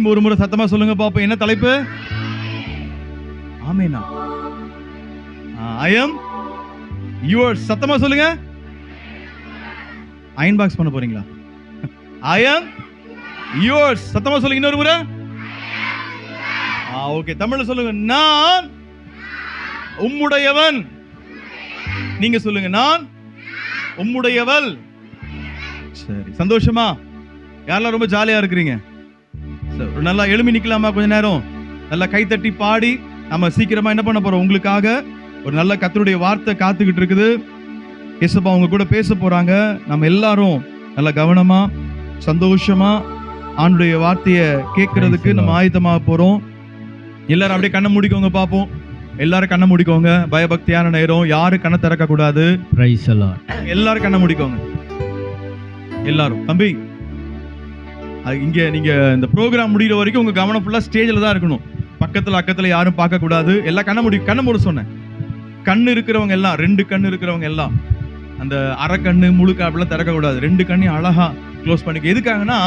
திரும்ப ஒரு முறை சத்தமா சொல்லுங்க பாப்போம். என்ன தலைப்பு? ஆமெனா. I am yours. சத்தமா சொல்லுங்க. அயன் பாக்ஸ் பண்ண போறீங்களா? I am yours. சத்தமா சொல்லுங்க இன்னொரு முறை. ஓகே, தமிழ்ல சொல்லுங்க. நான் உம்முடையவன். நீங்க சொல்லுங்க, நான் உம்முடையவள். சரி, சந்தோஷமா? யாரெல்லாம் ரொம்ப ஜாலியா இருக்கிறீங்க? நல்லா எழுமி நிக்கலாமா? கொஞ்ச நேரம் நல்லா கைத்தட்டி பாடி நம்ம சீக்கிரமா என்ன பண்ண போறோம்? உங்களுக்காக ஒரு நல்ல கர்த்தருடைய வார்த்தை காத்துக்கிட்டு இருக்குது. இயேசுப்பா அவங்க கூட பேச போறாங்க. நம்ம எல்லாரும் நல்ல கவனமா சந்தோஷமா ஆண்டுடைய வார்த்தையை கேட்கறதுக்கு நம்ம ஆயத்தமாக போறோம். எல்லாரும் அப்படியே கண்ணை மூடிக்கோங்க பாப்போம். எல்லாரும் கண்ணை மூடிக்கோங்க. பயபக்தியான நேரம், யாரும் கண்ணை திறக்க கூடாது. எல்லாரும் கண்ணை மூடிக்கோங்க. எல்லாரும் தம்பி, இங்க நீங்க இந்த ப்ரோக்ராம் முடிகிற வரைக்கும் உங்க கவனம் ஃபுல்லா ஸ்டேஜ்ல தான் இருக்கணும். பக்கத்துல அக்கத்துல யாரும் பார்க்க கூடாது. எல்லாம் கண்ணை மூட சொன்னேன். கண்ணு இருக்கிறவங்க எல்லாம், 2 கண்ணு இருக்கிறவங்க எல்லாம் அந்த அரை கண்ணு முழு அப்படிலாம் திறக்க கூடாது. 2 கண்ணையும் அழகா க்ளோஸ் பண்ணிக்க. எதுக்காகனா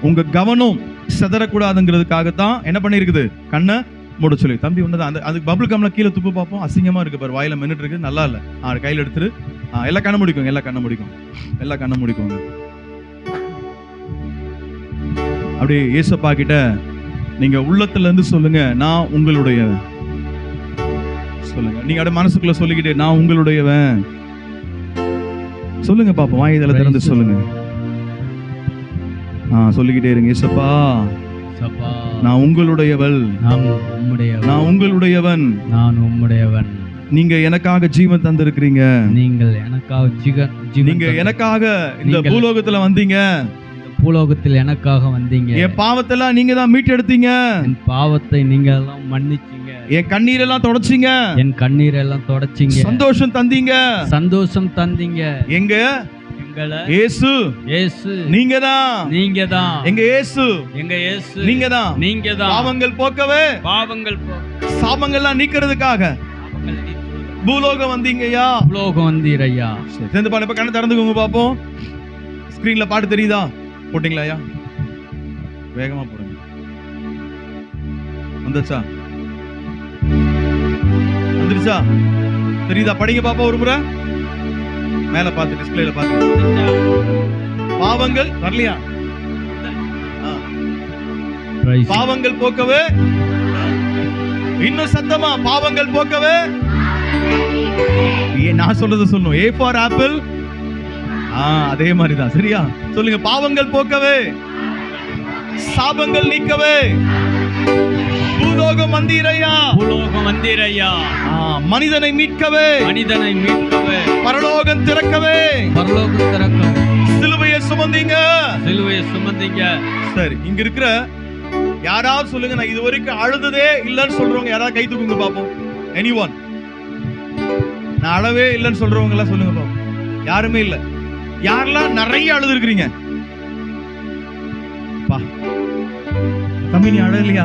உங்க கவனம் சிதறக்கூடாதுங்கிறதுக்காகத்தான் என்ன பண்ணிருக்குது, கண்ணை மூட சொல்லி. தம்பி ஒண்ணுதான், அதுக்கு பபுள் கம்ல கீழே துப்பு பார்ப்போம். அசிங்கமா இருக்கு பாரு, வாயில மின்னுட்டு இருக்கு, நல்லா இல்ல. கையில எடுத்துரு. எல்லாம் கண்ணை முடிக்கோங்க. எல்லாம் கண்ணை முடிக்கும். எல்லாம் கண்ணை முடிக்கோங்க. அப்படியே ஏசப்பா கிட்ட நீங்க உள்ளத்துல இருந்து சொல்லுங்க, நான் உங்களுடையவன். சொல்லுங்க, நீங்க அப்படியே மனசுக்குள்ள சொல்லிக்கிட்டே, நான் உங்களுடையவன் சொல்லுங்க பாப்போம். வாயில திறந்து சொல்லுங்க. சொல்லிக்கிட்டே இருங்க. ஏசப்பா, நான் உங்களுடையவள், நான் உங்களுடையவன், நான் உம்முடையவன். நீங்க எனக்காக ஜீவன் தந்திருக்கிறீங்க. நீங்க எனக்காக இந்த பூலோகத்துல வந்தீங்க. பூலோகத்தில் எனக்காக வந்தீங்க. என் பாவத்தெல்லாம் நீங்க தான் மீட்டெடுத்தீங்க. என் பாவத்தை நீங்க எல்லாம் மன்னிச்சீங்க. என் கண்ணீரெல்லாம் தொடச்சீங்க. என் கண்ணீரெல்லாம் தொடச்சீங்க. சந்தோஷம் தந்தீங்க. சந்தோஷம் தந்தீங்க. எங்க இயேசு, இயேசு நீங்க தான், நீங்க தான். எங்க இயேசு, எங்க இயேசு நீங்க தான், நீங்க தான். பாவங்கள் போக்கவே, பாவங்கள் சாபங்கள்லாம் நீக்கிறதுக்காக பூலோகம் வந்தீங்கய்யா. பூலோகம் வந்தீரையா. சேர்ந்து பாடு. இப்ப கண்ணை திறந்துக்கோங்க பாப்போம். ஸ்கிரீன்ல பாட்டு தெரியுதா? போட்டீங்களா ஐயா? வேகமா போடுங்க. வந்துச்சா? வந்துருச்சா? தெரியுதா? படிங்க பாப்பா ஒரு முறை. மேல பார்த்து, டிஸ்பிளேல பார்த்து. பாவங்கள் வரலையா? பாவங்கள் போக்கவே, இன்னும் சத்தமா, பாவங்கள் போக்கவே. நான் சொல்றது சொல்லணும். A for apple. அதே மாதிரிதான். சரியா? சொல்லுங்க. பாவங்கள் போக்கவே, சாபங்கள் நீக்கவே, பூலோகம் வந்தீரையா, பூலோகம் வந்தீரையா. மனிதனை மீட்கவே, மனிதனை மீட்கவே, பரலோகம் திறக்கவே, பரலோகம் திறக்கவே, சிலுவையை சுமந்தீங்க, சிலுவையை சுமந்தீங்க. சரி, இங்க இருக்கிற யாராவது சொல்லுங்க, நான் இது வரைக்கும் அழுததே இல்லைன்னு சொல்றவங்க யாராவது கை தூக்குங்க பாப்போம். எனிஒன்? நான் அழவே இல்லைன்னு சொல்றவங்க எல்லாம் சொல்லுங்க பாப்போம். யாருமே இல்ல. யாரெல்லாம் நிறைய அழுது இருக்கிறீங்க? தம்பி நீ அழலையா?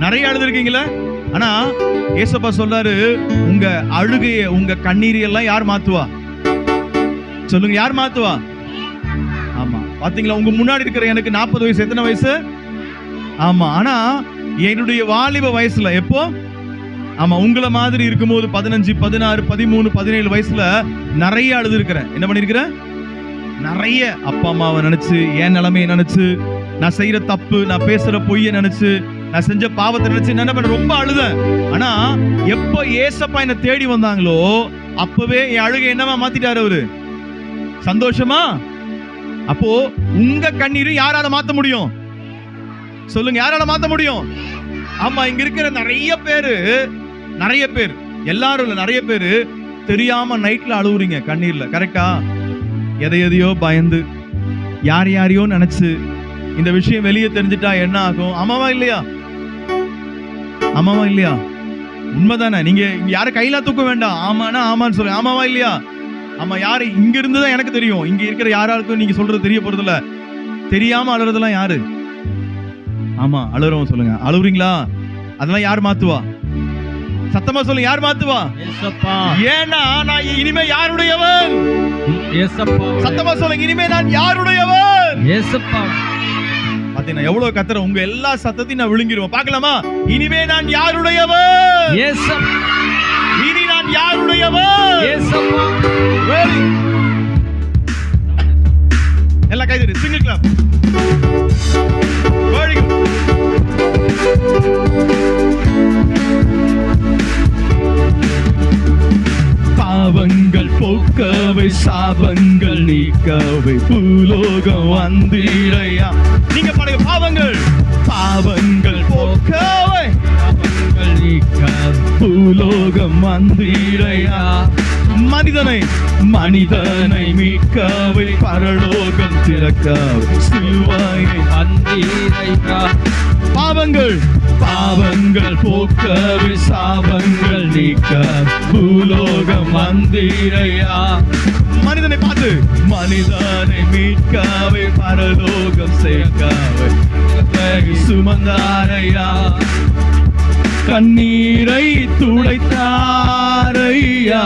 நிறைய அழுது இருக்கீங்களா? ஆனா ஏசப்பா சொல்றாரு, உங்க அழுகைய, உங்க கண்ணீரை எல்லாம் யார் மாத்துவா? சொல்லுங்க, யார் மாத்துவா? ஆமா, பாத்தீங்களா? உங்க முன்னாடி இருக்கிற எனக்கு 40 வயசு. எத்தனை வயசு? ஆமா, ஆனா என்னுடைய வாலிப வயசுல எப்போ, ஆமா, உங்களை மாதிரி இருக்கும்போது 15, 16, 13, 17 வயசுல நிறைய அழுது இருக்கிறேன். என்ன பண்ணிருக்கிறேன்? நிறைய. அப்பா அம்மாவை நினைச்சு, என் நிலைமையை நினைச்சு, நான் செய்யற தப்பு, நான் பேசுற பொய்யை நினைச்சு, நான் செஞ்ச பாவத்தை நினைச்சு என்ன பண்ண ரொம்ப அழுதேன். ஆனா எப்ப ஏசப்பா என்ன தேடி வந்தாங்களோ அப்பவே என் அழுகை என்னவா மாத்திட்டாரு அவரு? சந்தோஷமா. அப்போ உங்க கண்ணீர் யாரால மாத்த முடியும்? சொல்லுங்க, யாரால மாத்த முடியும்? ஆமா, இங்க இருக்கிற நிறைய பேர், எல்லாரும் இல்ல, நிறைய பேரு தெரியாம நைட்ல அழுவுறீங்க கண்ணீர்ல. கரெக்டா? எதையோ பயந்து, யாரையோ நினைச்சு, இந்த விஷயம் வெளியே தெரிஞ்சிட்டா என்ன ஆகும்? ஆமாவா இல்லையா? ஆமாவா இல்லையா? உண்மைதானே? நீங்க யாரும் கையில தூக்க வேண்டாம். ஆமானா ஆமான்னு சொல்லுங்க. ஆமாவா இல்லையா? ஆமா. யாரு இங்க இருந்துதான் எனக்கு தெரியும். இங்க இருக்கிற யாராருக்கும் நீங்க சொல்றது தெரிய போறது இல்ல. தெரியாம அழுறதெல்லாம் யாரு? ஆமா, அழுறவங்க சொல்லுங்க. அழுவுறீங்களா? அதெல்லாம் யார் மாத்துவா? சத்தமா சொல்லுங்க, யார் மாத்துவா? ஏசப்பா. ஏன்னா நான் இனிமே யாருடையவன்? ஏசப்பா. சத்தமா சொல்லுங்க, இனிமே நான் யாருடையவன்? ஏசப்பா. பாத்தீங்கன்னா எவ்வளவு கத்துற, உங்க எல்லா சத்தத்தையும் நான் விழுங்கிடுவேன். பார்க்கலாமா? இனிமே நான் யாருடையவர்? ஏசப்பா, இனி நான் யாருடையவர்? ஏசப்பா. Ready? எல்லாம் கைதடி, சிங்கிள் கிளாப். Very good. பாவங்கள் போக்கவை, சாபங்கள் நீக்கவை, பூலோகம் வந்திடையா. நீங்க பாருங்க, பாவங்கள் பாவங்கள் போக்கவை, பாவங்கள் நீக்கவை, பூலோகம் வந்திடையா. மனிதனை மனிதனை மீட்கவை, பரலோகம் திறக்கவை, சிலுவையை வந்தீரையா. பாவங்கள் பாவங்கள் போக்கவை, சாபங்கள் நீக்க, பூலோகம் வந்தீரையா. மனிதனை பார்த்து, மனிதனை மீட்கவை, பரலோகம் சேர்க்கவை, சுமந்தாரையா. கண்ணீரை துடைத்தாரையா,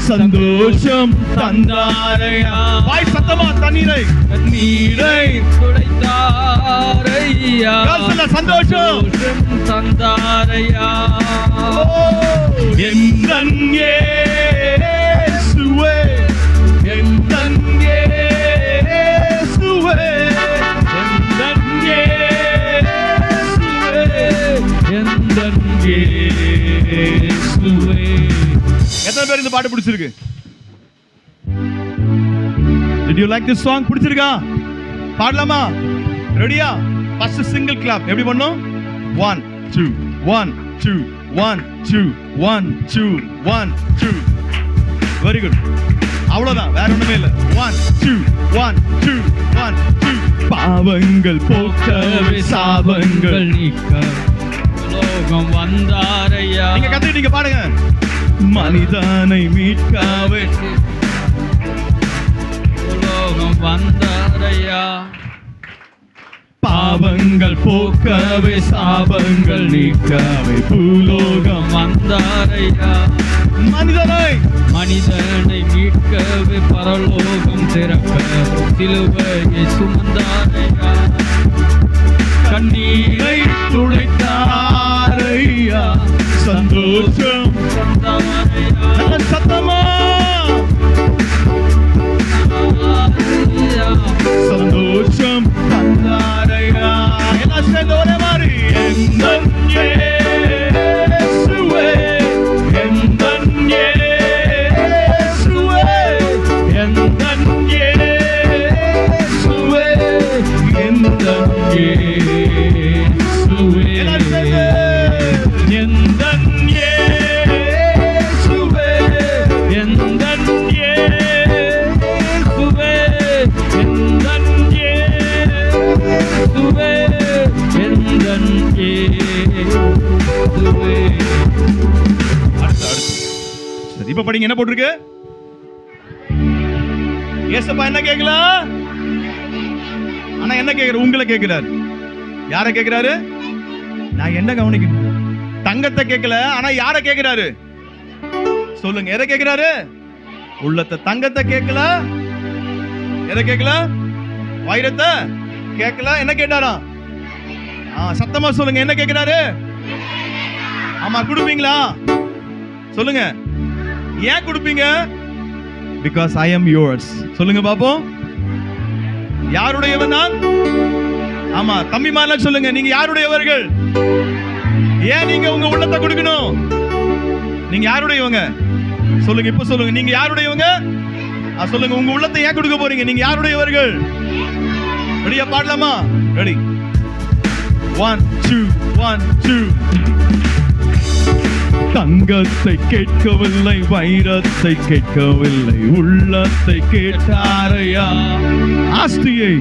சந்தோஷம் தந்தாரையா. வாய் சத்தமா, தண்ணீரை நீரை துடைத்தாரையா, சந்தோஷம் தந்தாரையா. எந்தன் இயேசுவே, எந்தன் இயேசுவே, எந்தன் இயேசுவே, எந்தன் இயேசுவே. எத்தனை பேர் இந்த பாட்டு பிடிச்சிருக்கு? Did you like this song? பிடிச்சிருக்கா? பாடலாமா? ரெடியா? First single clap. எப்படி பண்ணோம்? 1 2 1 2 1 2 1 2 1 2. Very good. அவ்வளவுதான், வேற ஒண்ணுமே இல்ல. 1 2 1 2 1 2. பாவங்கள் போக்கவே, சாபங்கள் நீக்க, லோகம் வந்தாரையா. நீங்க கத்துக்கிட்டீங்க, பாடுங்க. மனிதனை மீட்கவே, லோகம் வந்தாரையா. பாவங்கள் போக்கவே, சாபங்கள் நீக்கவே, பூலோகம் வந்தாரையா. மனிதனை மனிதனை மீட்கவே, பரலோகம் திறக்க, சிலுவையை சுமந்தாரையா. கண்ணீரை துடைத்தாரையா, சந்தோஷம் தந்தாரையா. சத்தமா, சந்தோஷம் தந்தாரையா. எல்லாம் சேர்ந்து ஒரே மாதிரி. எந்தன் இயேசுவே, எந்தன் இயேசுவே, எந்தன் இயேசுவே, எந்தன் இயேசுவே, எல்லாம் சேர்ந்து. எந்தன் இயேசுவே, எந்தன் இயேசுவே, எந்தன் இயேசுவே, எந்தன் இயேசுவே. அடுத்து. சரி, இப்ப படிங்க. என்ன போட்டிருக்கு? ஏசப்பா என்ன கேட்கலாம்? ஆனா என்ன கேட்கிறார்? உங்களை கேட்கிறார். யார கேட்கிறாரு? நான் என்ன கவனிக்கணும்? தங்கத்தை கேட்கல, ஆனா யார கேட்கிறாரு? சொல்லுங்க, எதை கேட்கிறாரு? உள்ளத்தை. தங்கத்தை கேட்கல, எதை கேட்கல? வைரத்தை கேட்கல. என்ன கேட்டாரா? சத்தமா சொல்லுங்க, என்ன கேட்கிறாரு? ஆமா, கொடுப்பீங்களா? சொல்லுங்க, ஏன் கொடுப்பீங்க? Because I am yours. சொல்லுங்க பாப்போம். யாருடையவன் நான்? ஆமா, தம்பிமாரா சொல்லுங்க, நீங்க யாருடையவர்கள்? ஏன் நீங்க உங்க உள்ளத்தை கொடுக்கணும்? நீங்க யாருடையவங்க? சொல்லுங்க, இப்ப சொல்லுங்க, நீங்க யாருடையவங்க? சொல்லுங்க, உங்க உள்ளத்தை ஏன் கொடுக்க போறீங்க? நீங்க யாருடையவர்கள்? ரெடியா? பாடலாமா? ரெடி? 1 2 1 2. தங்கத்தை கேட்கவில்லை, வைரத்தை கேட்கவில்லை, உள்ளத்தை கேட்டாரையா. ஆஸ்தியை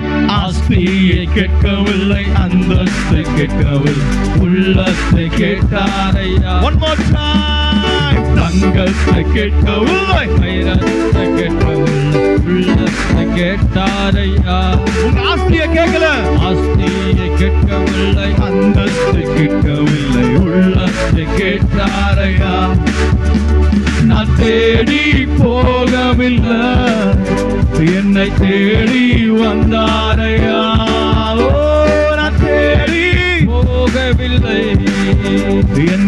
கேட்கவில்லை, அந்தஸ்தை கேட்கவில்லை, உள்ளத்தை கேட்டாரையா. One more time. தங்கத்தை கேட்கவில்லை, வைரத்தை கேட்கவில்லை, உள்ளத்தை கேட்டாரையா. உங்க ஆஸ்தியை கேட்கல, ஆஸ்தியை கேட்கவில்லை, அந்தஸ்தை கேட்கவில்லை, உள்ளத்தை கேட்டாரையா. நான் தேடி போகவில்லை, என்னை தேடி வந்தாரையா. ஓ, நான்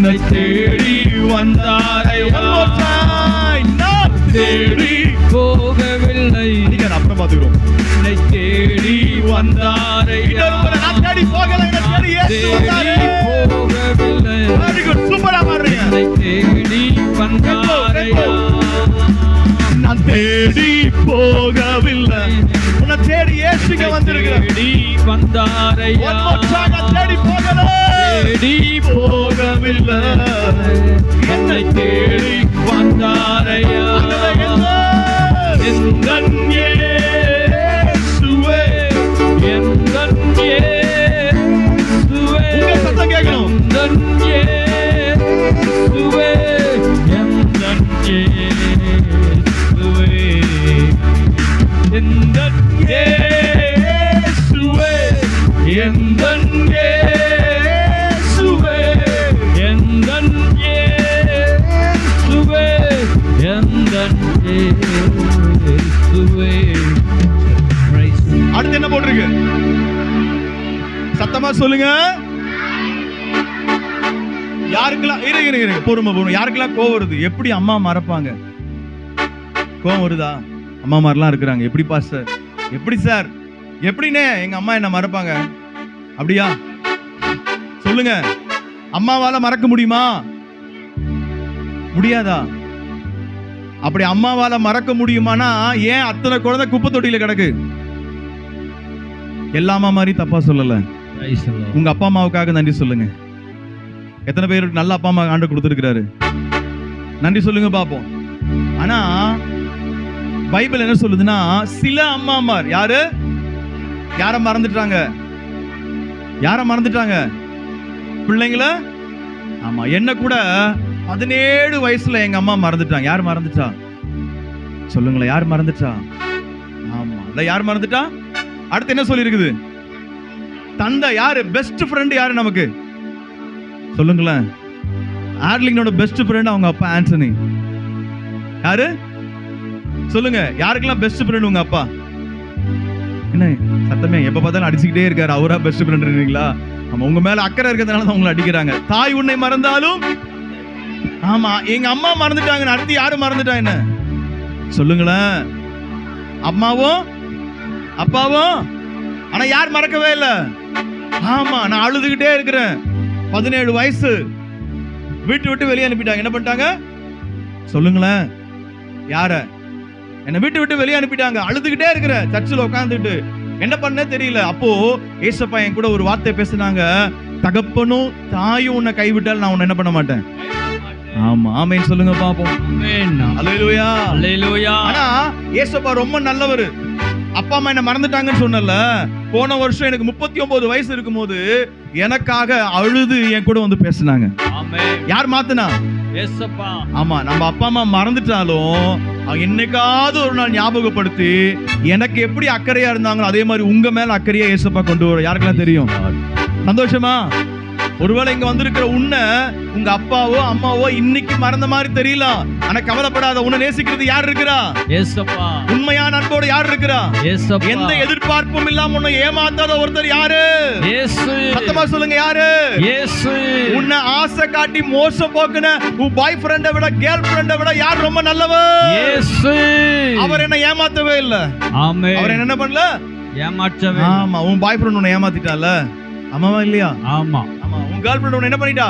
என்னை தேடி வந்தாரையா. One more time. நான் தேடி போகவில்லை, அதிகாரம் அப்புறம் பார்த்துக்கிறோம். என்னை தேடி வந்தாரையா. நான் தேடி போகல, என்னை தேடி இயேசு வந்தாரே. போகவில்லை, Very good. சூப்பரா பாடுறீங்க. என்னை தேடி வந்தாரையா. நான் தேடி போகவில்லை, உன்னை தேடி இயேசுங்க வந்திருக்கிறேன். தேடி வந்தாரையா. One more time. நான் தேடி போகல, தேடி போகவில்லை, என்னை தேடி வந்தாரையா. எந்தன் இயேசுவே. எந்தன் இயேசுவே. உங்க சத்தம் கேட்கணும். எந்தன் இயேசுவே. எந்தன் இயேசுவே. எந்தன் இயேசுவே. எந்தன் இயேசுவே. எந்தன் இயேசுவே. எந்தன் இயேசுவே. அடுத்து என்ன போட்டிருக்கு? சத்தமா சொல்லுங்க. யாருக்கெல்லாம் இருங்க பொறுமை. யாருக்கெல்லாம் கோவம் வருது? எப்படி அம்மா மறப்பாங்க? கோவம் வருதா? அம்மா மாதிரிலாம் இருக்கிறாங்க. எப்படி பாஸ்டர்? எப்படி சார்? எப்படினே எங்க அம்மா என்ன மறப்பாங்க? அப்படியா? சொல்லுங்க. அம்மாவால மறக்க முடியுமா? முடியாதா? அப்படி அம்மாவால மறக்க முடியுமானா ஏன் அத்தனை குழந்தை குப்பை தொட்டியில கிடக்கு? எல்லா அம்மா மாதிரி தப்பா சொல்லல. உங்க அப்பா அம்மாவுக்காக நன்றி சொல்லுங்க. எத்தனை பேருக்கு நல்ல அப்பா அம்மா ஆண்டு கொடுத்திருக்கிறாரு? நன்றி சொல்லுங்க பாப்போம். ஆனா பைபிள் என்ன சொல்லுதுன்னா, சில அம்மாமார் யாரு யார மறந்துட்டாங்க? யார மறந்துட்டாங்க? பிள்ளைங்கள. ஆமா, என்ன கூட 17 வயசுல எங்க அம்மா மறந்துட்டாங்க. யார் மறந்துட்டா? சொல்லுங்களேன். யார் மறந்துட்டா? ஆமா, இல்ல யார் மறந்துட்டா? அடுத்து என்ன சொல்லி இருக்குது? தந்தை. யாரு பெஸ்ட் ஃப்ரெண்ட்? யாரு நமக்கு? சொல்லுங்களேன். ஆர்லிங்கோட பெஸ்ட் ஃப்ரெண்ட் அவங்க அப்பா ஆண்டனி. யாரு? சொல்லுங்க. யாருக்கெல்லாம் பெஸ்ட் ஃப்ரெண்ட் உங்க அப்பா? என்ன சத்தமே? எப்ப பார்த்தாலும் அடிச்சுக்கிட்டே இருக்காரு. அவரா பெஸ்ட் ஃப்ரெண்ட் இருக்கீங்களா? ஆமா, உங்க மேல அக்கறை இருக்கிறதுனால தான் உங்களை அடிக்கிறாங்க. தாய் உன்னை மறந்தாலும். ஆமா, எங்க அம்மா மறந்துட்டாங்க. அடுத்து யாரு மறந்துட்டா? என்ன சொல்லுங்களேன். அம்மாவும் அப்பாவும். ஆனா யார் மறக்கவே இல்லை? ஆமா, நான் அழுதுகிட்டே இருக்கிறேன். 17 வயசு வீட்டு விட்டு வெளியே அனுப்பிட்டாங்க. என்ன பண்ணிட்டாங்க? சொல்லுங்களேன். யார? என்ன வீட்டு விட்டு வெளியே அனுப்பிட்டாங்க. அழுதுகிட்டே இருக்கிற சர்ச்சில் உட்காந்துட்டு என்ன பண்ண தெரியல. அப்போ ஏசப்பா என் கூட ஒரு வார்த்தை பேசினாங்க. தகப்பனும் தாயும் உன்னை கைவிட்டால் நான் உன்னை என்ன பண்ண மாட்டேன். ஆமா, ஆமென் சொல்லுங்க பாப்போம். அல்லேலூயா, அல்லேலூயா. ஆனா ஏசப்பா ரொம்ப நல்லவர். அப்பா அம்மா என்ன மறந்துட்டாங்கன்னு சொன்னல. போன வருஷம் எனக்கு 39 வயசு இருக்கும்போது எனக்காக அழுது என் கூட வந்து பேசினாங்க. யார் மாத்துனா? ஏசப்பா. ஆமா, நம்ம அப்பா அம்மா மறந்துட்டாலும் அவங்க என்னைக்காவது ஒரு நாள் ஞாபகப்படுத்தி எனக்கு எப்படி அக்கறையா இருந்தாங்களோ அதே மாதிரி உங்க மேல அக்கறையா ஏசப்பா கொண்டு வர. யாருக்கெல்லாம் தெரியும்? சந்தோஷமா? ஒருவேளை இங்க வந்திருக்கிற உன்னை உங்க அப்பாவோ அம்மாவோ இன்னைக்கு மறந்த மாதிரி தெரியல. ஆனா கவலைப்படாத. உன்னை நேசிக்கிறது யார் இருக்கிறா? ஏசப்பா. உண்மையான அன்போடு யார் இருக்கிறா? ஏசப்பா. எந்த எதிர்பார்ப்பும் இல்லாம உன்னை ஏமாத்தாத ஒருத்தர் யாரு? இயேசு. சத்தமா சொல்லுங்க. யாரு? இயேசு. உன்னை ஆசை காட்டி மோசம் போக்குன உன் பாய் ஃப்ரெண்டை விட கேர்ள் ஃப்ரெண்டை விட யார் ரொம்ப நல்லவர்? இயேசு. அவர் என்ன ஏமாத்தவே இல்ல. ஆமென். அவர் என்ன பண்ணல? ஏமாற்றவே. ஆமா, உன் பாய் ஃப்ரெண்ட் உன்னை ஏமாத்திட்டால. ஆமாவா இல்லையா? ஆமா. ஆமா, உன் கேர்ள் ஃப்ரெண்ட் உன்னை என்ன பண்ணிட்டா?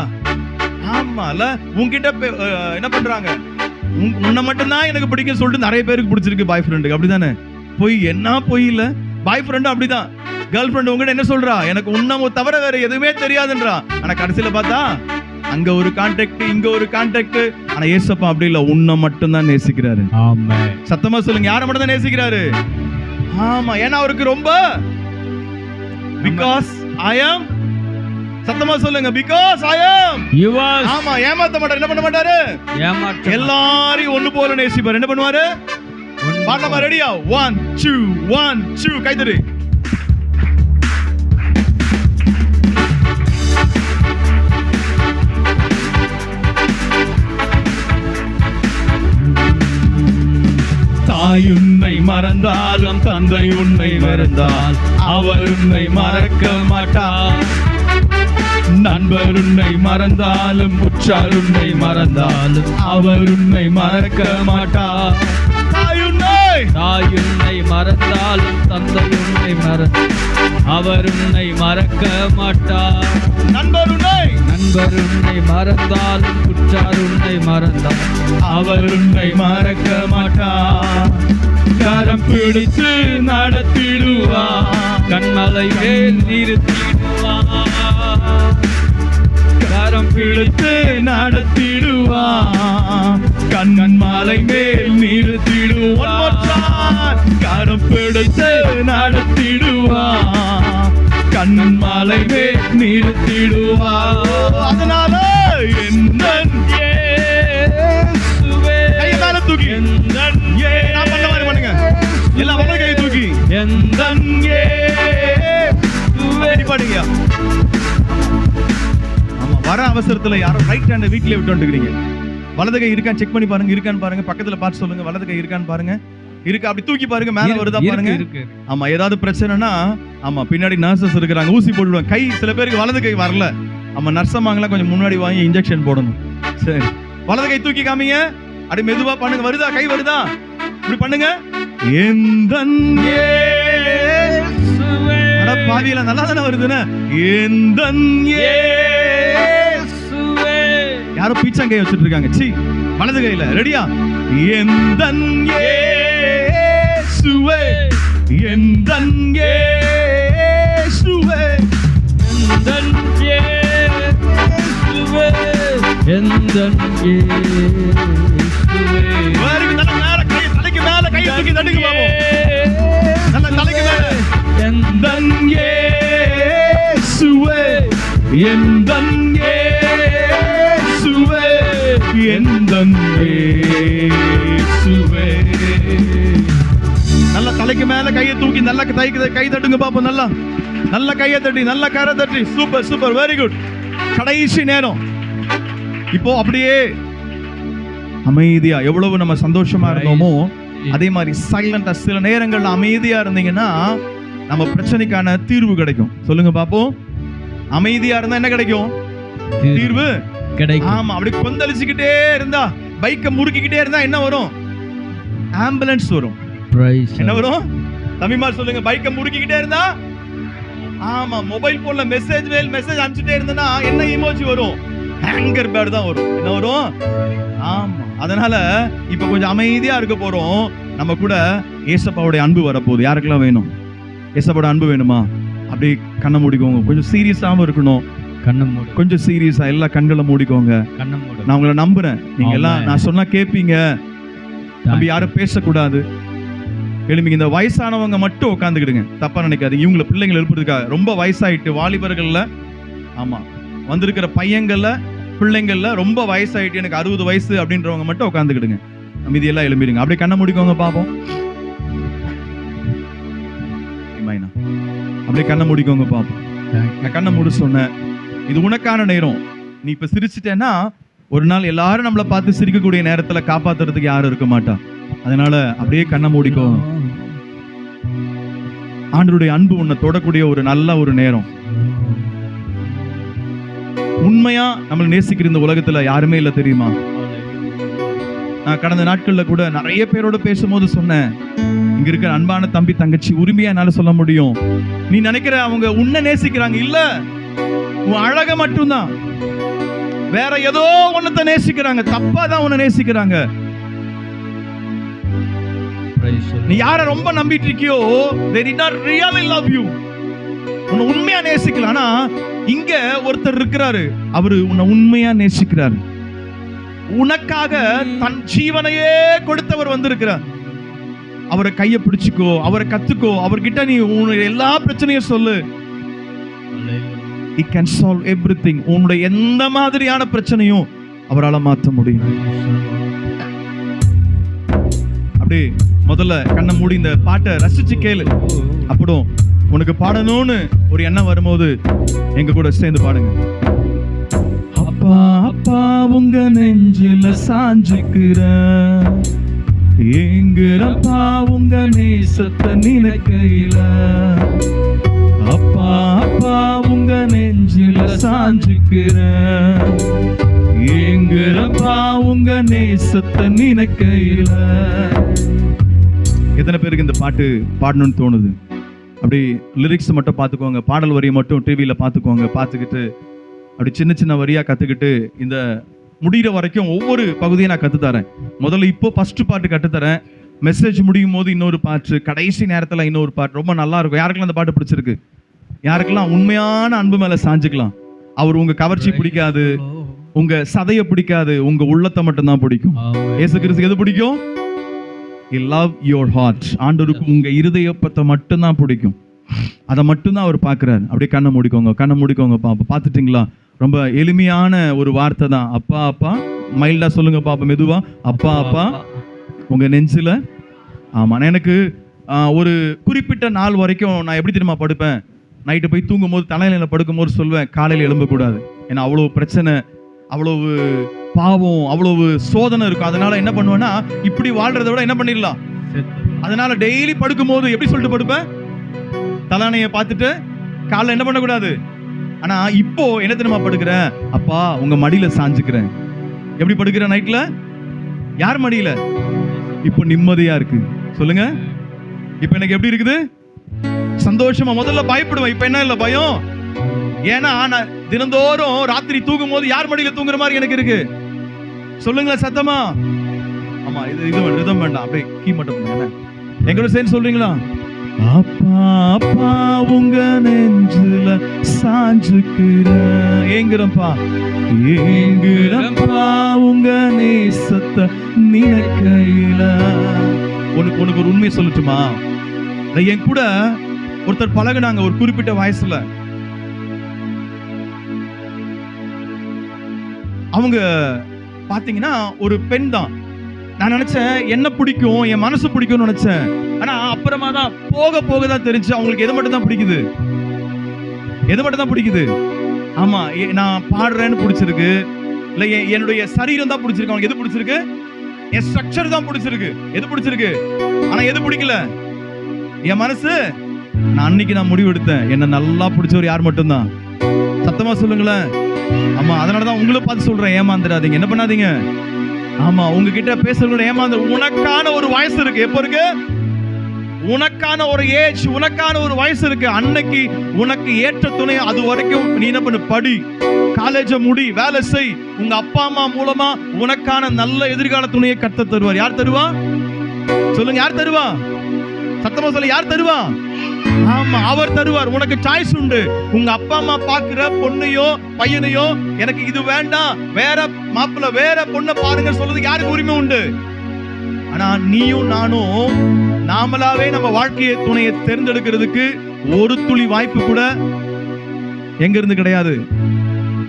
ஆமால, உன்கிட்ட என்ன பண்றாங்க? உன்னை மட்டும் தான் எனக்கு பிடிக்கும் சொல்லிட்டு நிறைய பேருக்கு பிடிச்சிருக்கு பாய் ஃப்ரெண்டுக்கு. அப்படிதானே? பொய். என்ன பொய் இல்ல? பாய் ஃப்ரெண்டும் அப்படிதான். கேர்ள் ஃப்ரெண்ட் உங்ககிட்ட என்ன சொல்றா? எனக்கு உன்னை தவிர வேற எதுவுமே தெரியாதுன்றா. ஆனா கடைசியில பார்த்தா அங்க ஒரு கான்டாக்ட், இங்க ஒரு கான்டாக்ட். ஆனா ஏசப்பா அப்படி இல்ல. உன்னை மட்டும் தான் நேசிக்கிறாரு. ஆமென். சத்தமா சொல்லுங்க. யாரை மட்டும் தான் நேசிக்கிறாரு? ஆமா, ஏன்னா அவருக்கு ரொம்ப பிகாஸ் ஐ ஆம். சத்தமா சொல்லுங்க. Because I am your. ஆமா, ஏமாத்த மாட்டாரு. என்ன பண்ண மாட்டாரு? ஏமாற்ற. எல்லாரையும் ஒண்ணு போல நேசிப்பார். என்ன பண்ணுவாரு? பாடலாமா? ரெடியா? 1 2 1 2 கைதரு. தாய் உன்னை மறந்தாலும் தந்தை உன்னை மறந்தால் அவர் உன்னை மறக்க மாட்டார். நண்பர் உன்னை மறந்தாலும் உற்றார் உன்னை மறந்தாலும் அவர் உன்னை மறக்க மாட்டார். தாய் உன்னை மறந்தாலும் தந்தை உன்னை அவர் உன்னை மறக்க மாட்டார். நண்பர் உன்னை மறந்தாலும் உற்றார் உன்னை மறந்தாலும் அவர் உன்னை மறக்க மாட்டார். கரம் பிடித்து நடத்திடுவார், கண்மலை மேல் நிறுத்திடுவார். கரம் பிடித்து நடத்திடுவார், கண்மலை மேல் நிறுத்திடுவார். கரம் பிடித்து நடத்திடுவார், கண்மலை மேல் நிறுத்திடுவார். அதனால எந்தன் இயேசுவே, கையால தூக்கி எந்தன் நான் பண்ண மாதிரி பண்ணுங்க, எல்லாம் வலது கை தூக்கி எந்தன் இயேசுவே பாடுங்க. ஆமா, வர அவசரத்துல யாரும் ரைட் ஹேண்ட் வீட்லயே விட்டு வந்துக்கிறீங்க. வலது கை இருக்கான்னு செக் பண்ணி பாருங்க, இருக்கான்னு பாருங்க, பக்கத்துல பார்த்து சொல்லுங்க வலது கை இருக்கான்னு பாருங்க. இருக்கு, அப்படி தூக்கி பாருங்க, மேல வருதா பாருங்க. ஆமா, ஏதாவது பிரச்சனைனா ஆமா பின்னாடி நர்சஸ் இருக்கிறாங்க, ஊசி போட்டுடுவாங்க. கை சில பேருக்கு வலது கை வரல, ஆமா நர்சமாங்கலாம் கொஞ்சம் முன்னாடி வாங்கி இன்ஜெக்ஷன் போடணும். சரி, வலது கை தூக்கி காமிங்க, அப்படி மெதுவா பண்ணுங்க. வருதா, கை வருதா, இப்படி பண்ணுங்க. எந்தன் இயேசுவே, அட பாவியெல்லாம் நல்லா தானே வருதுன்னு. எந்தன் இயேசுவே, யாரோ பீச்சாங்கை வச்சிட்டு இருக்காங்க, சி வலது கையில. ரெடியா? எந்தன் இயேசுவே, எந்தன் இயேசுவே, எந்தன் இயேசுவே, எந்தன் இயேசுவே. நல்ல மேல கை, தலைக்கு மேல கை தூக்கி தட்டுங்க பாப்போம். நல்ல தலைக்கு மேல. எந்தன் இயேசுவே, எந்தன் இயேசுவே, எந்தன் இயேசுவே. நல்ல தலைக்கு மேல கையை தூக்கி நல்ல கை தட்டுங்க பாப்போம். நல்லா நல்ல கையை தட்டி, நல்ல கரை தட்டி. Super super, very good. கடைசி நேரம் இப்போ அப்படியே அமைதியா, எவ்வளவு நம்ம சந்தோஷமா இருந்தோமோ அதே மாதிரி சைலண்டா சில நேரங்கள்ல அமைதியா இருந்தீங்கன்னா நம்ம பிரச்சனைக்கான தீர்வு கிடைக்கும். சொல்லுங்க பாப்போம். அமைதியா இருந்தா என்ன கிடைக்கும்? தீர்வு கிடைக்கும். ஆமா, அப்படி கொந்தளிச்சுக்கிட்டே இருந்தா, பைக்கை முறுக்கிக்கிட்டே இருந்தா என்ன வரும்? ஆம்புலன்ஸ் வரும். என்ன வரும்? தமிழ்மார் சொல்லுங்க. பைக்கை முறுக்கிக்கிட்டே இருந்தா, ஆமா மொபைல் போன்ல மெசேஜ் அனுப்பிச்சுட்டே இருந்தனா என்ன இமோஜி வரும்? ஹேங்கர் பேட் தான் வரும். என்ன வரும்? ஆமா. அதனால இப்ப கொஞ்சம் அமைதியா இருக்க போறோம். நம்ம கூட ஏசப்பாவுடைய அன்பு வரப்போகுது. யாருக்கெல்லாம் வேணும் ஏசப்பாவோட அன்பு? வேணுமா? அப்படி கண்ணை மூடிக்கோங்க. கொஞ்சம் சீரியஸாவும் இருக்கணும். கொஞ்சம் சீரியஸா எல்லா கண்களை மூடிக்கோங்க. நான் உங்களை நம்புறேன், நீங்க எல்லாம் நான் சொன்னா கேட்பீங்க. நம்பி யாரும் பேசக்கூடாது. எழுப்பிங்க. இந்த வயசானவங்க மட்டும் உட்காந்துக்கிடுங்க, தப்பா நினைக்காதீங்க. இவங்களை பிள்ளைங்களை எழுப்புறதுக்காக. ரொம்ப வயசாயிட்டு வாலிபர்கள்ல, ஆமா வந்திருக்கிற பையங்கள்ல பிள்ளைங்கள்ல ரொம்ப வயசாயிட்டு எனக்கு 60 வயசு அப்படின்றவங்க மட்டும் உட்காந்துக்கிடுங்க. மீதியெல்லாம் எழும்பிடுங்க. அப்படியே கண்ணை மூடிக்கோங்க பாப்போம். அப்படியே கண்ணை மூடிக்கோங்க பாப்போம். நான் கண்ணை மூடி சொன்னேன், இது உனக்கான நேரம். நீ இப்ப சிரிச்சிட்டேன்னா ஒரு நாள் எல்லாரும் நம்மளை பார்த்து சிரிக்கக்கூடிய நேரத்துல காப்பாத்துறதுக்கு யாரும் இருக்க மாட்டா. அதனால அப்படியே கண்ணை மூடிக்கோங்க. ஆண்டவருடைய அன்பு உன்னை தொடக்கூடிய ஒரு நல்ல ஒரு நேரம். உண்மையா நம்மளை நேசிக்கிற இந்த உலகத்துல யாருமே இல்லை, தெரியுமா? நான் கடந்த நாட்கள்ல கூட நிறைய பேரோட பேசும்போது சொன்னேன், இங்க இருக்கிற அன்பான தம்பி தங்கச்சி உரிமையா என்னால சொல்ல முடியும். நீ நினைக்கிற அவங்க உன்னை நேசிக்கிறாங்க இல்ல, உன் அழக மட்டும்தான். வேற ஏதோ ஒன்னத்தை நேசிக்கிறாங்க, தப்பாதான் உன்னை நேசிக்கிறாங்க. நீ யார ரொம்ப நம்பிட்டு இருக்கியோ, they did not really love you. உன்னை உண்மையா நேசிக்கல. ஆனா இங்க ஒருத்தர் இருக்கிறாரு, அவரு உன்னை உண்மையா நேசிக்கிறாரு. உனக்காக தன் ஜீவனையே கொடுத்தவர் வந்திருக்கிறார். அவரை கையை பிடிச்சுக்கோ, அவரை கத்துக்கோ, அவர்கிட்ட நீ உன்னுடைய எல்லா பிரச்சனையும் சொல்லு. He can solve everything. உன்னுடைய எந்த மாதிரியான பிரச்சனையும் அவரால் மாற்ற முடியும். அப்படியே முதல்ல கண்ணை மூடி இந்த பாட்டை ரசிச்சு கேளு. அப்படும் உனக்கு பாடணும்னு ஒரு எண்ணம் வரும்போது எங்க கூட சேர்ந்து பாடுங்க. அப்பா அப்பா உங்க நெஞ்சில சாஞ்சுக்கிற ஏங்குறப்பா உங்க நேசத்தை நினைக்கையில. அப்பா அப்பா உங்க நெஞ்சில சாஞ்சுக்கிறேன், ஏங்குறப்பா உங்க நேசத்தை நினைக்கையில. எத்தனை பேருக்கு இந்த பாட்டு பாடணும்னு தோணுது? அப்படி லிரிக்ஸ் மட்டும் பார்த்துக்கோங்க, பாடல் வரியை மட்டும் டிவியில் பார்த்துக்கோங்க. பார்த்துக்கிட்டு அப்படி சின்ன சின்ன வரியாக கற்றுக்கிட்டு இந்த முடிகிற வரைக்கும் ஒவ்வொரு பகுதியை நான் கற்றுத்தரேன். முதல்ல இப்போ ஃபஸ்ட்டு பாட்டு கற்றுத்தரேன், மெசேஜ் முடியும் போது இன்னொரு பாட்டு, கடைசி நேரத்தில் இன்னொரு பாட்டு. ரொம்ப நல்லா இருக்கும். யாருக்கெல்லாம் அந்த பாட்டு பிடிச்சிருக்கு? யாருக்கெல்லாம் உண்மையான அன்பு மேலே சாஞ்சுக்கலாம். அவர் உங்க கவர்ச்சி பிடிக்காது, உங்க சதையை பிடிக்காது, உங்க உள்ளத்தை மட்டும்தான் பிடிக்கும். இயேசு கிறிஸ்து எது பிடிக்கும்? He love your heart. ஆண்டவருக்கு உங்க இருதயத்தை மட்டும்தான் பிடிக்கும். அதை மட்டும்தான் அவர் பார்க்குறாரு. அப்படியே கண்ணை மூடிக்கோங்க, கண்ணை மூடிக்கோங்க பாப்பா. பார்த்துட்டிங்களா? ரொம்ப எளிமையான ஒரு வார்த்தை தான். அப்பா அப்பா, மைல்டா சொல்லுங்க பாப்பா, மெதுவா. அப்பா அப்பா உங்க நெஞ்சில. ஆமாம், எனக்கு ஒரு குறிப்பிட்ட நாள் வரைக்கும் நான் எப்படி தெரியுமா படுப்பேன்? நைட்டு போய் தூங்கும் போது தலையில படுக்கும்போது சொல்வேன், காலையில் எழும்பக்கூடாது. ஏன்னா அவ்வளோ பிரச்சனை, அவ்வளவு பாவம், அவ்வளவு சோதனை இருக்கும். அதனால என்ன பண்ணுவேன்னா, இப்படி வாழ்றதை விட என்ன பண்ணிடலாம். அதனால டெய்லி படுக்கும் போது எப்படி சொல்லிட்டு படுப்பேன்? தலானையை பார்த்துட்டு காலைல என்ன பண்ணக்கூடாது. ஆனா இப்போ என்ன தெரியுமா படுக்கிறேன்? அப்பா உங்க மடியில சாஞ்சுக்கிறேன். எப்படி படுக்கிறேன் நைட்ல? யார் மடியில? இப்போ நிம்மதியா இருக்கு. சொல்லுங்க, இப்போ எனக்கு எப்படி இருக்குது? சந்தோஷமா. முதல்ல பயப்படுவேன், இப்ப என்ன இல்ல பயம். ஏன்னா நான் தினந்தோறும் ராத்திரி தூங்கும் போது யார் மடியில தூங்குற மாதிரி எனக்கு இருக்கு. சொல்லுங்களேன் சத்தமா. ஆமா, இது ரிதம் வேண்டாம், அப்படியே கீ மட்டும் பண்ணுங்க. எங்களோட சேர்ந்து சொல்றீங்களா? அப்பா அப்பா உங்க நெஞ்சில சாஞ்சுக்கிறேன், ஏங்குறப்பா ஏங்குறப்பா உங்க நேசத்தை நினைக்கையில. உனக்கு ஒரு உண்மையை சொல்லட்டுமா? என் கூட ஒருத்தர் பழகுனாங்க ஒரு குறிப்பிட்ட வயசுல. அவங்க பாத்தீங்கன்னா ஒரு பெண் தான். நான் நினைச்சேன் என்ன பிடிக்கும், என் மனசு பிடிக்கும்னு நினைச்சேன். ஆனா அப்புறமா தான் போக போக தான் தெரிஞ்சு அவங்களுக்கு எது மட்டும் தான் பிடிக்குது. எது மட்டும் தான் பிடிக்குது? ஆமா, நான் பாடுறேன்னு பிடிச்சிருக்கு, இல்ல என்னுடைய சரீரம் தான் பிடிச்சிருக்கு. அவங்களுக்கு எது பிடிச்சிருக்கு? என் ஸ்ட்ரக்சர் தான் பிடிச்சிருக்கு. எது பிடிச்சிருக்கு? ஆனா எது பிடிக்கல? என் மனசு. நான் அன்னைக்கு முடிவு எடுத்தேன், என்ன நல்லா பிடிச்சவர் யார் மட்டும்தான். சத்தமா சொல்லுங்களேன். ஆமா, அதனாலதான் உங்களை பார்த்து சொல்றேன், ஏமாந்துடாதீங்க. என்ன பண்ணாதீங்க. ஆமா, உங்ககிட்ட பேசுறவங்களோட ஏமாந்து. உனக்கான ஒரு வயசு இருக்கு. எப்ப இருக்கு? உனக்கான ஒரு ஏஜ், உனக்கான ஒரு வயசு இருக்கு. அன்னைக்கு உனக்கு ஏற்ற துணை, அது வரைக்கும் நீ என்ன பண்ணு? படி, காலேஜ முடி, வேலை செய். உங்க அப்பா அம்மா மூலமா உனக்கான நல்ல எதிர்கால துணையை கத்த தருவார். யார் தருவா? சொல்லுங்க, யார் தருவா? சத்தமா சொல்ல, யார் தருவா? ஆமா, அவர் தருவார். உனக்கு சாய்ஸ் உண்டு. உங்க அப்பா அம்மா பாக்குற பொண்ணையோ பையனையோ எனக்கு இது வேண்டாம், வேற மாப்பிள்ள வேற பொண்ணை பாருங்க சொல்றதுக்கு யாருக்கு உரிமை உண்டு? ஆனா நீயும் நானும் நாமளாவே நம்ம வாழ்க்கையை துணையை தேர்ந்தெடுக்கிறதுக்கு ஒரு துளி வாய்ப்பு கூட எங்க இருந்து கிடையாது.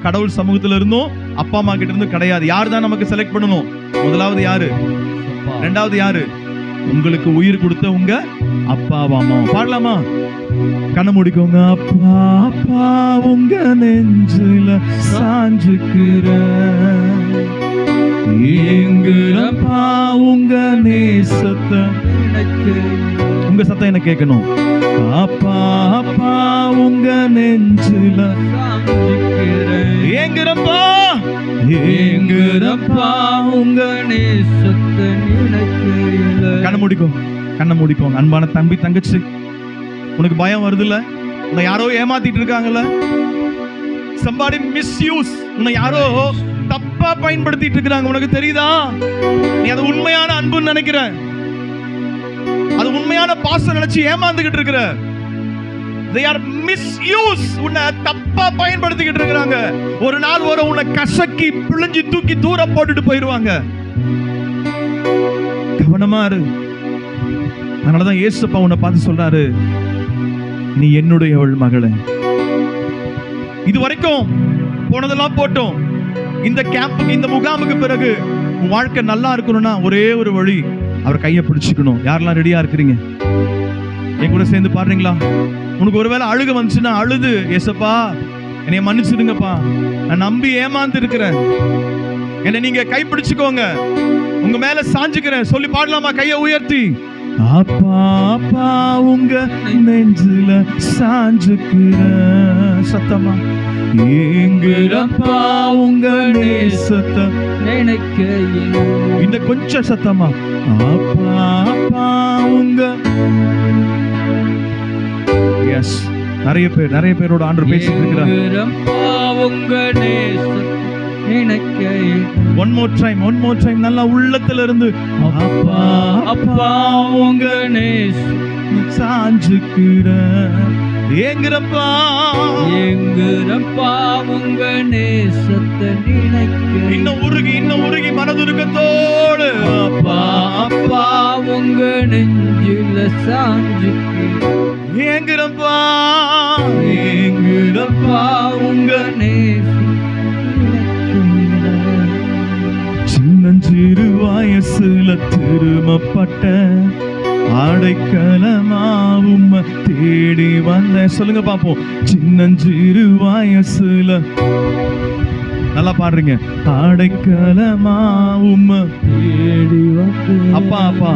கடவுள் சமூகத்துல இருந்தும் அப்பா அம்மா கிட்ட இருந்து கிடையாது. யார் தான் நமக்கு செலக்ட் பண்ணணும்? முதலாவது யாரு? ரெண்டாவது யாரு? உங்களுக்கு உயிர் கொடுத்த உங்க அப்பாவாமா. பாடலாமா? கண்ணை முடிக்கோங்க. அப்பா அப்பா உங்க நெஞ்சில சாஞ்சுக்கிறேன், ஏங்குறப்பா உங்க நேசத்தை. உங்க சத்தம் என்ன கேட்கணும். அப்பா அப்பா உங்க நெஞ்சில ஏங்குறப்பா ஏங்குறப்பா உங்க நேசத்தை நினைக்கையில. கண்ணை மூடிக்கோங்க, கண்ணை மூடிக்கோங்க. அன்பான தம்பி தங்கச்சி, உனக்கு பயம் வருது இல்ல? உன்னை யாரோ ஏமாத்திட்டு இருக்காங்கல்ல? somebody misuse, உன்னை யாரோ தப்பா பயன்படுத்திட்டு இருக்காங்க. உனக்கு தெரியுதா? நீ அது உண்மையான அன்புன்னு நினைக்கிற, அது உண்மையான பாசம் நினைச்சு ஏமாந்துகிட்டு இருக்கிற. they are misuse, உன்னை தப்பா பயன்படுத்திக்கிட்டு இருக்காங்க. ஒரு நாள் வர உன்னை கசக்கி பிழிஞ்சு தூக்கி தூர போட்டுட்டு போயிடுவாங்க. கவனமா இரு. அதனாலதான் இயேசுப்பா உன்னை பார்த்து சொல்றாரு, நீ என்னுடையவள் மகளே. இது வரைக்கும் போனதெல்லாம் போட்டோம். இந்த கேம்புக்கு, இந்த முகாமுக்கு பிறகு உன் வாழ்க்கை நல்லா இருக்கணும்னா ஒரே ஒரு வழி, அவர் கையை பிடிச்சுக்கணும். யாரெல்லாம் ரெடியா இருக்கிறீங்க? என் கூட சேர்ந்து பாடுறீங்களா? உனக்கு ஒருவேளை அழுக வந்துச்சுன்னா அழுது, ஏசப்பா என்னைய மன்னிச்சிடுங்கப்பா, நான் நம்பி ஏமாந்து இருக்கிறேன், என்னை நீங்க கைப்பிடிச்சுக்கோங்க, உங்க மேல சாஞ்சுக்கிறேன் சொல்லி பாடலாமா? கையை உயர்த்தி அப்பா அப்பா உங்க நெஞ்சில சாஞ்சுக்கிற சத்தமா ஏங்குறப்பா உங்க நேசத்தை நினைக்கையில் இந்த கொஞ்சம் சத்தமா அப்பா அப்பா உங்க எஸ் நிறைய பேரோட ஆண்டவர் பேசிட்டு இருக்கிறார். ஏங்குறப்பா உங்க நேசத்தை நினைக்கையில் ஒன் மோர் டைம் நல்லா உள்ளத்துல இருந்து அப்பா அப்பா உங்க நேசத்தை சாஞ்சுக்கிற ஏங்குறப்பா ஏங்குறப்பா உங்க நேசத்தை நினைக்கையில் இன்னும் உருகி மனதுருக்கத்தோடு அப்பா அப்பா உங்க நெஞ்சில சாஞ்சுக்கிறேன் ஏங்குறப்பா உங்க சின்னஞ்சிறு வயசுல திருமப்பட்ட அடைக்கலமாவும் தேடி வந்த சொல்லுங்க பாப்போம். சின்னஞ்சிறு வயசுல நல்லா பாடுறீங்க. அடைக்கலமாவும் தேடி வந்து அப்பா அப்பா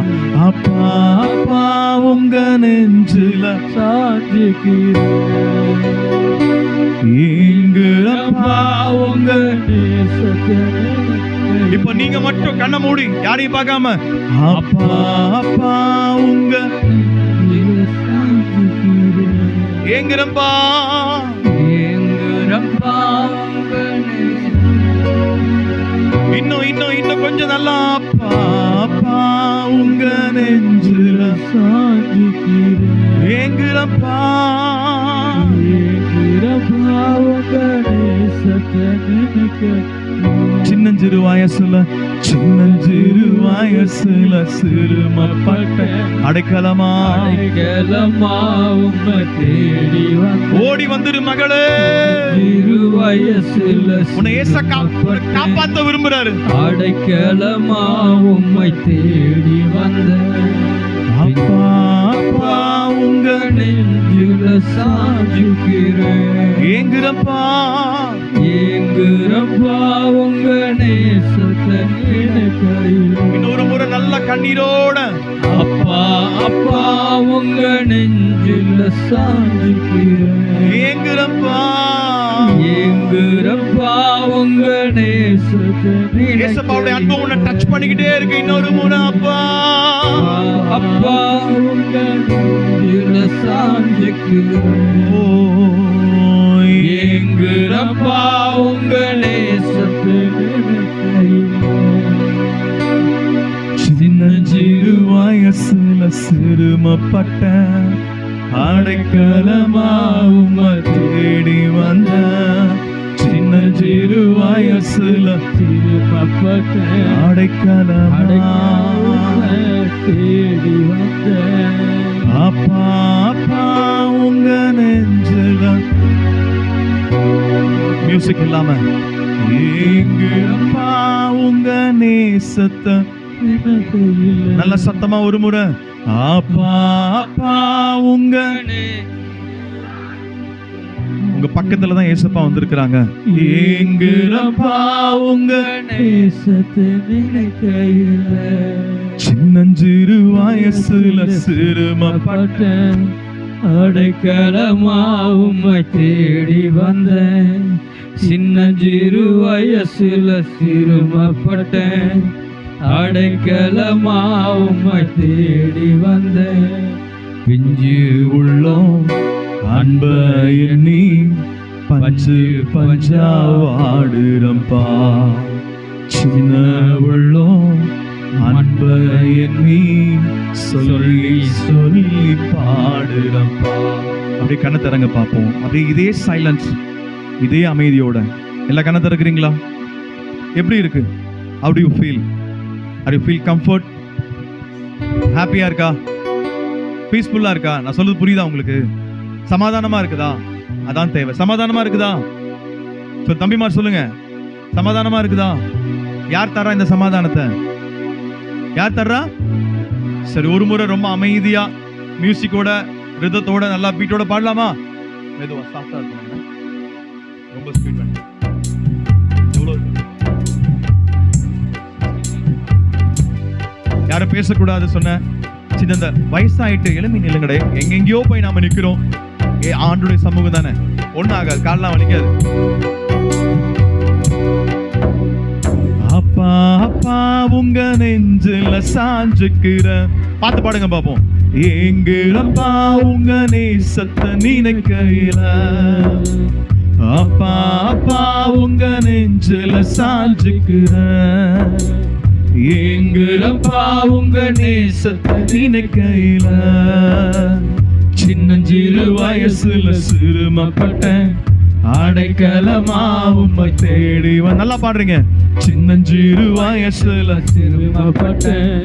அப்பா அப்பா உங்க நெஞ்சில சாஞ்சுக்கிறேன் ஏங்குறப்பா உங்க நேசத்தை நினைக்கையில் இப்ப நீங்க மட்டும் கண்ணை மூடி யாரையும் பார்க்காம அப்பா அப்பா உங்க ஏங்குறப்பா ஏங்குறப்பா உங்க இன்னும் கொஞ்சம் நல்லா அப்பா அப்பா உங்க நெஞ்சில சாஞ்சுக்கிறேன் ஏங்குறப்பா ஏங்குறப்பா உங்க நேசத்தை நினைக்கையில் சின்னஞ்சிறு வயசுல சிறுமப்பட்ட அடைக்கலமா தேடி ஓடி வந்துரு மகளே. வயசுல உன்னை ஏச காப்பாத்த விரும்புறாரு. அடைக்கலமா உம்மை தேடி வந்த அப்பா அப்பா உங்க நெஞ்சில சாஞ்சுக்கிறேன் ஏங்குறப்பா ஏங்குறப்பா உங்க நேசத்தை நினைக்கையில் இன்னொரு முறை நல்ல கண்ணீரோட அப்பா அப்பா உங்க நெஞ்சில சாஞ்சுக்கிறேன் ஏங்குறப்பா ஏங்குறப்பா உங்க நேசத்தை ஏசப்பாவுடைய அன்பு உன்னை டச் பண்ணிக்கிட்டே இருக்கு. இன்னொரு முறை அப்பா அப்பா உங்க நெஞ்சில சாஞ்சுக்கிறேன் ஓ ஏங்குறப்பா உங்க நேசத்தை நினைக்கையில் சின்னஞ்சிறு வயசுல சிறுமப்பட்ட அடைக்கலமாவும் தேடி வந்த சின்னஞ்சிறு வயசுல திருப்பப்பட்ட அடைக்கலமா தேடி வந்த அப்பா அப்பா உங்க நெஞ்சில மியூசிக் இல்லாம ஏங்குறப்பா உங்க நேசத்தை நல்ல சத்தமா ஒரு முறை அப்பா அப்பா உங்க பக்கத்துல தான் ஏசப்பா வந்திருக்கிறாங்க. ஏங்குறப்பா உங்க நேசத்தை நினைக்கையில் சின்னஞ்சிறு வயசுல சிறுமப்பட்ட அடைக்கலமா உம்மை தேடி வந்தேன் சின்னஞ்சிறு வயசுல சிறுமப்பட்டேன் அடைக்கலமா உம்மை தேடி வந்தேன் பிஞ்சு உள்ளோம் அன்ப எண்ணி பஞ்சு பஞ்சா வாடுறப்பா சின்ன உள்ளோம் அன்ப எண்ணி சொல்லி சொல்லி பாடுறப்பா. அப்படியே கண்ணை திறங்க பார்ப்போம். அப்படியே இதே சைலன்ஸ், இதே அமைதியோட எல்லா கண்ணை திறக்கிறீங்களா? எப்படி இருக்கு? How do you feel? Are you feel comfort? ஹாப்பியா இருக்கா? பீஸ்ஃபுல்லா இருக்கா? நான் சொல்றது புரியுதா உங்களுக்கு? சமாதானமா இருக்குதா? அதான் தேவை. சமாதானமா இருக்குதா? தம்பிமார் சொல்லுங்க, சமாதானமா இருக்குதா? யார் தரா இந்த சமாதானத்தை? யார் தர்றா? சரி, ஒரு முறை ரொம்ப அமைதியா மியூசிக்கோட ரிதத்தோட நல்லா பீட்டோட பாடலாமா? மெதுவா சாஃப்டா இருக்கும். ரொம்ப ஸ்பீட் பண்ணு. எவ்வளவு? யாரும் பேசக்கூடாது சொன்ன. சின்ன வயசாயிட்டு எழுமி நில்லுங்கடே. எங்கெங்கயோ போய் நாம நிக்கிறோம். ஆண்டுடைய சமூகம் தானே, ஒன்னும் ஆகாது, கால்லாம் வலிக்காது. அப்பா அப்பா உங்க நெஞ்சில சாஞ்சுக்கிற பாத்து பாடுங்க பாப்போம். எங்குறப்பா உங்க நேசத்தை நினைக்கையில, அப்பா அப்பா உங்க நெஞ்சில சாஞ்சுக்கிற, எங்குறப்பா உங்க நேசத்தை நினைக்கையில, சின்னஞ்சிறு வயசுல சிறுமப்பட்டேன், அடைக்கலமா உம்மை தேடி நல்லா பாடுறீங்க. சின்னஞ்சிறு வயசுல சிறுமப்பட்டேன்,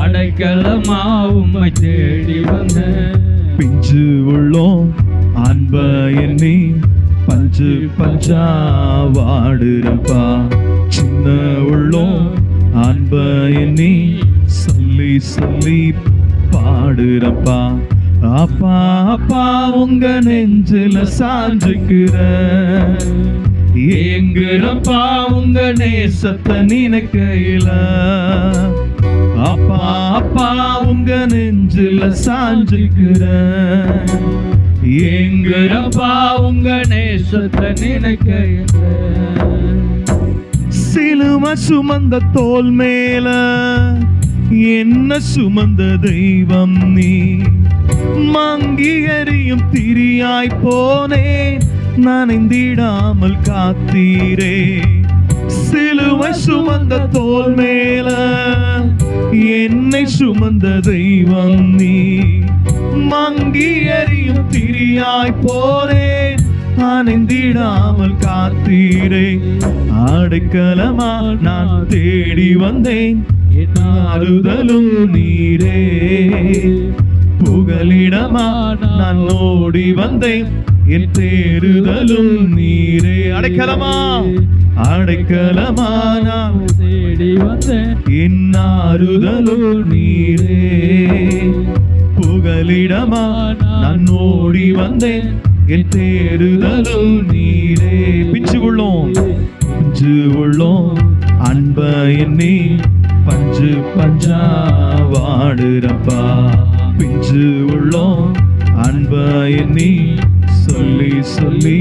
அடைக்கலமா உம்மை தேடி வந்தேன். பிஞ்சு உள்ளோம் அன்ப எண்ணி பஞ்சு பஞ்சா வாடுறப்பா, சின்ன உள்ளோம் அன்ப எண்ணி சொல்லி சொல்லி பாடுறப்பா. அப்பா அப்பா உங்க நெஞ்சில சாஞ்சுக்கிற, எங்குறப்பா உங்க நேசத்தை நினைக்கையில, அப்பா அப்பா உங்க நெஞ்சில சாஞ்சுக்கிற, எங்குறப்பா உங்க நேசத்தை நினைக்கையில. சிலுவை சுமந்த தோல் மேல என்ன சுமந்த தெய்வம் நீ, மங்கி எறியும் திரியாய் போனேன், நனைந்திடாமல் காத்தீரே. சிலுவை சுமந்த தோல் மேல என்னை சுமந்த தெய்வம் நீ, மங்கி எறியும் திரியாய் போனேன், நனைந்திடாமல் காத்தீரே. அடைக்கலமா நான் தேடி வந்தேன், என் ஆறுதலும் நீரே. புகலிடமா நான் ஓடி வந்தேன், என் தேறுதலும் நீரே. அடைக்கலமா அடைக்கலமா நான் தேடி வந்தேன், என் ஆறுதலும் நீரே. புகலிடமா நான் ஓடி வந்தேன், என் தேறுதலும் நீரே. பிஞ்சு உள்ளோம் பிஞ்சு உள்ளோம் அன்ப எண்ணி பஞ்சு பஞ்சா வாடுறப்பா, பிஞ்சு உள்ளோம் அன்ப எண்ணி சொல்லி சொல்லி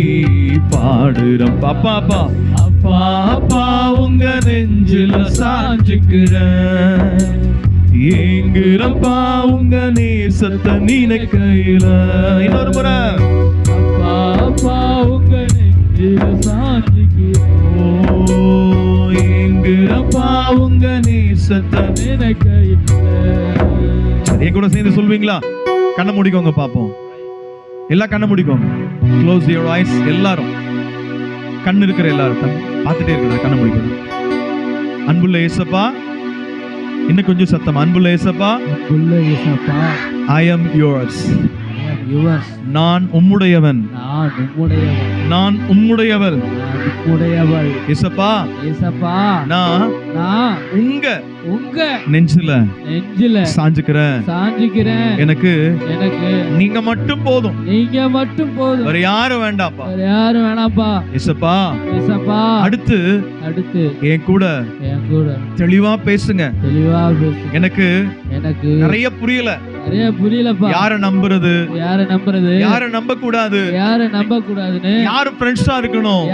பாடுறப்பா. அப்பா அப்பா அப்பா அப்பா உங்க நெஞ்சில சாஞ்சுக்கிற, எங்குறப்பா உங்க நேசத்தை நினைக்கையில. இன்னொரு முறை. அப்பா அப்பா உங்க நெஞ்சில சாஞ்சுக்கிற, எங்குறப்பா உங்க நேசத்தை நினைக்கையில. சரி, என் கூட சேர்ந்து சொல்வீங்களா? கண்ணை மூடிக்கோங்க பாப்போம். எல்லாம் கண்ணை மூடிக்கோங்க. Close your eyes. எல்லாரும் கண் இருக்கிற எல்லாரும் பார்த்துட்டே இருக்கிற கண்ணை மூடிக்கோங்க. அன்புள்ள இயேசப்பா, இன்னும் கொஞ்சம் சத்தம். அன்புள்ள இயேசப்பா, அன்புள்ள இயேசப்பா, I am yours. yours. நான் உம்முடையவன், நான் உம்முடையவன், நான் உம்முடையவள். நான் உம்முடையவள். இயேசப்பா, இயேசப்பா, நான் உங்க உங்க நெஞ்சில சாஞ்சுக்கிறேன். எனக்கு எனக்கு நீங்க மட்டும் போதும், நீங்க மட்டும் போதும், வேற யாரும் வேண்டாப்பா, வேற யாரும் வேணாம்ப்பா. இயேசப்பா, இயேசப்பா, அடுத்து என் கூட தெளிவா பேசுங்க. தெளிவா பேசுங்க. எனக்கு நிறைய புரியலப்பா. யார நம்புறது, யார நம்ப கூடாது, யாரு ஃப்ரெண்ட்ஸா இருக்கணும்,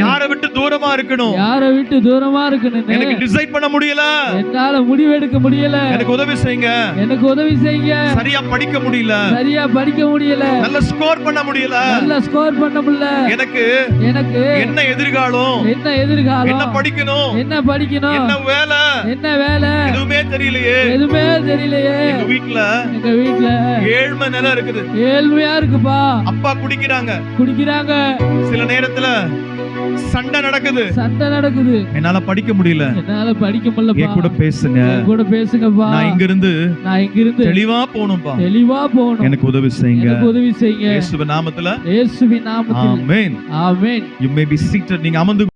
யார விட்டு தூரமா இருக்கணும், எனக்கு டிசைட் பண்ண முடியல, என்னால முடிவு எடுக்க முடியல. எனக்கு உதவி செய்யுங்க. சரியா படிக்க முடியல, நல்ல ஸ்கோர் பண்ண முடியல. எனக்கு என்ன எதிர்காலம், என்ன படிக்கணும், என்ன வேலை, எதுவுமே தெரியலையே. எங்க வீட்ல ஏழ்மை நிலை இருக்குது. ஏழ்மையா இருக்குப்பா. அப்பா குடிக்கிறாங்க. சில நேரத்துல சண்டை நடக்குது. என்னால படிக்க முடியல. என் கூட பேசுங்கப்பா. நான் இங்க இருந்து தெளிவா போகணும்பா. எனக்கு உதவி செய்யுங்க. இயேசுவின் நாமத்துல. ஆமென். You may be seated. நீங்க அமர்ந்து